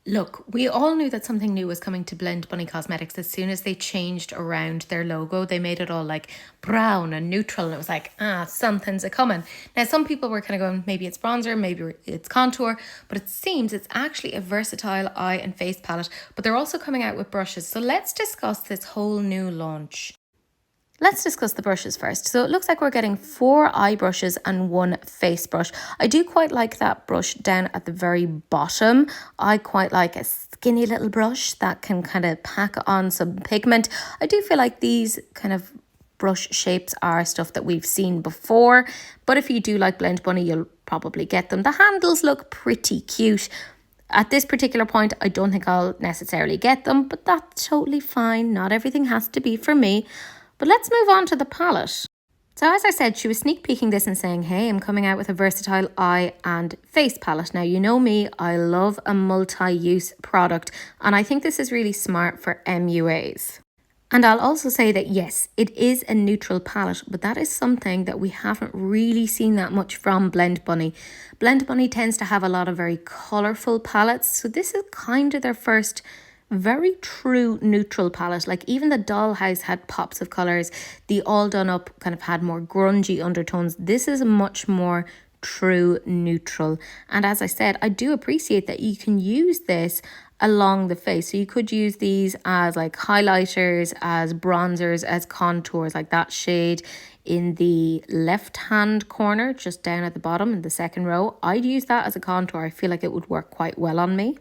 Look, we all knew that something new was coming to Blend Bunny Cosmetics as soon as they changed around their logo. They made it all like brown and neutral, and it was like, something's a coming. Now, some people were kind of going, maybe it's bronzer, maybe it's contour, but it seems it's actually a versatile eye and face palette, but they're also coming out with brushes. So let's discuss this whole new launch. Let's discuss the brushes first. So it looks like we're getting 4 eye brushes and 1 face brush. I do quite like that brush down at the very bottom. I quite like a skinny little brush that can kind of pack on some pigment. I do feel like these kind of brush shapes are stuff that we've seen before, but if you do like Blend Bunny, you'll probably get them. The handles look pretty cute. At this particular point, I don't think I'll necessarily get them, but that's totally fine. Not everything has to be for me. But let's move on to the palette. So as I said, she was sneak peeking this and saying, hey, I'm coming out with a versatile eye and face palette. Now, you know me, I love a multi-use product, and I think this is really smart for MUAs. And I'll also say that yes, it is a neutral palette, but that is something that we haven't really seen that much from Blend Bunny. Blend Bunny tends to have a lot of very colourful palettes, so this is kind of their first very true neutral palette. Like even the Dollhouse had pops of colours. The All Done Up kind of had more grungy undertones. This is much more true neutral. And as I said, I do appreciate that you can use this along the face. So you could use these as like highlighters, as bronzers, as contours, like that shade in the left hand corner, just down at the bottom in the second row. I'd use that as a contour. I feel like it would work quite well on me.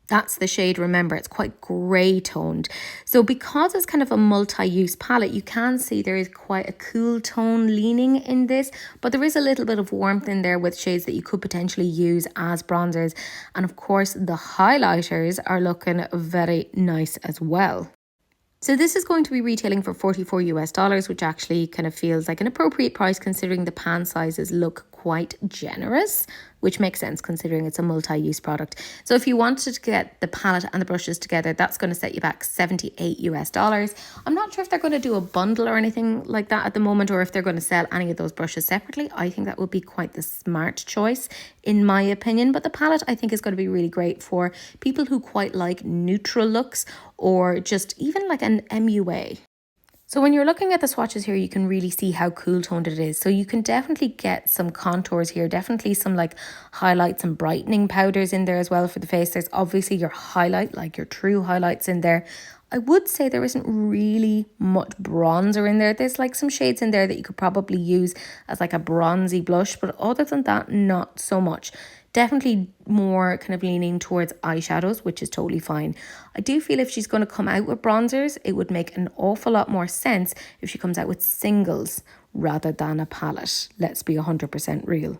That's the shade, remember, it's quite grey toned. So because it's kind of a multi-use palette, you can see there is quite a cool tone leaning in this, but there is a little bit of warmth in there with shades that you could potentially use as bronzers. And of course, the highlighters are looking very nice as well. So this is going to be retailing for $44 US, which actually kind of feels like an appropriate price considering the pan sizes look quite generous, which makes sense considering it's a multi-use product. So if you wanted to get the palette and the brushes together, that's going to set you back $78 US. I'm not sure if they're going to do a bundle or anything like that at the moment, or if they're going to sell any of those brushes separately. I think that would be quite the smart choice in my opinion, but the palette I think is going to be really great for people who quite like neutral looks or just even like an MUA. So when you're looking at the swatches here, you can really see how cool toned it is. So you can definitely get some contours here, definitely some like highlights and brightening powders in there as well for the face. There's obviously your highlight, like your true highlights in there. I would say there isn't really much bronzer in there. There's like some shades in there that you could probably use as like a bronzy blush, but other than that, not so much. Definitely more kind of leaning towards eyeshadows, which is totally fine. I do feel if she's going to come out with bronzers, it would make an awful lot more sense if she comes out with singles rather than a palette. Let's be 100% real.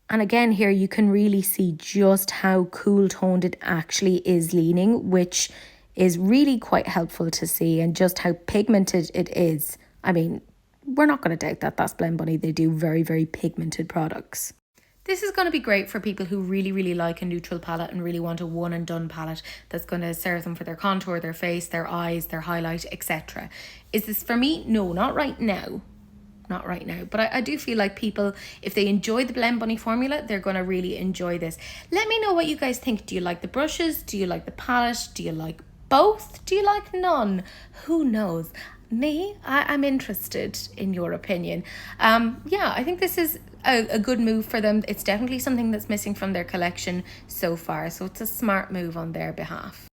And again, here you can really see just how cool toned it actually is leaning, which is really quite helpful to see, and just how pigmented it is. I mean, we're not going to doubt that. That's Blend Bunny. They do very, very pigmented products. This is going to be great for people who really, really like a neutral palette and really want a one and done palette that's going to serve them for their contour, their face, their eyes, their highlight, etc. Is this for me? No, not right now. Not right now, but I do feel like people, if they enjoy the Blend Bunny formula, they're going to really enjoy this. Let me know what you guys think. Do you like the brushes? Do you like the palette? Do you like both? Do you like none? Who knows? I'm interested in your opinion. Yeah, I think this is a good move for them. It's definitely something that's missing from their collection so far, so it's a smart move on their behalf.